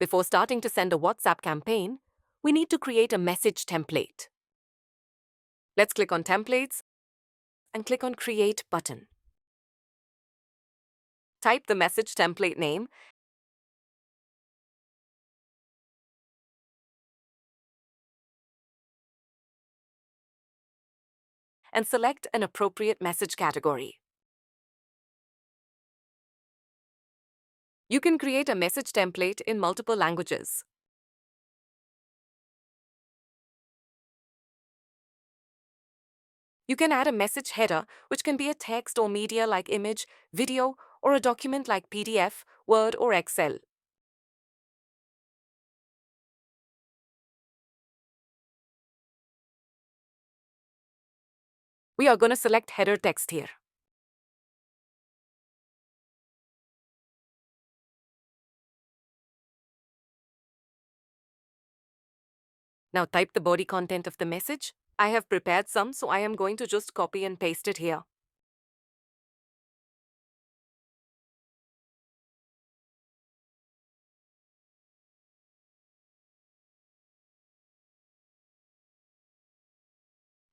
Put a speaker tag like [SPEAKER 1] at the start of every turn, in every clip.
[SPEAKER 1] Before starting to send a WhatsApp campaign, we need to create a message template. Let's click on Templates and click on Create button. Type the message template name and select an appropriate message category. You can create a message template in multiple languages. You can add a message header, which can be a text or media like image, video, or a document like PDF, Word, or Excel. We are going to select header text here. Now type the body content of the message. I have prepared some, so I am going to just copy and paste it here.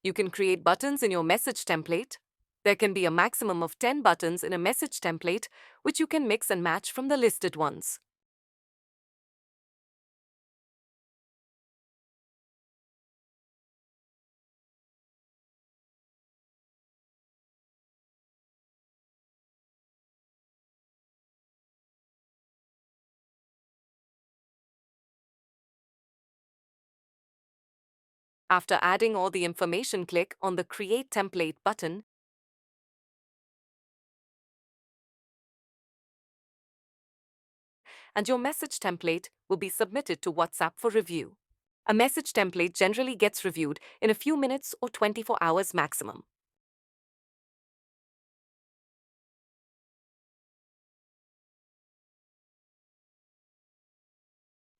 [SPEAKER 1] You can create buttons in your message template. There can be a maximum of 10 buttons in a message template, which you can mix and match from the listed ones. After adding all the information, click on the Create Template button and your message template will be submitted to WhatsApp for review. A message template generally gets reviewed in a few minutes or 24 hours maximum.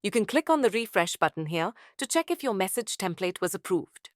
[SPEAKER 1] You can click on the refresh button here to check if your message template was approved.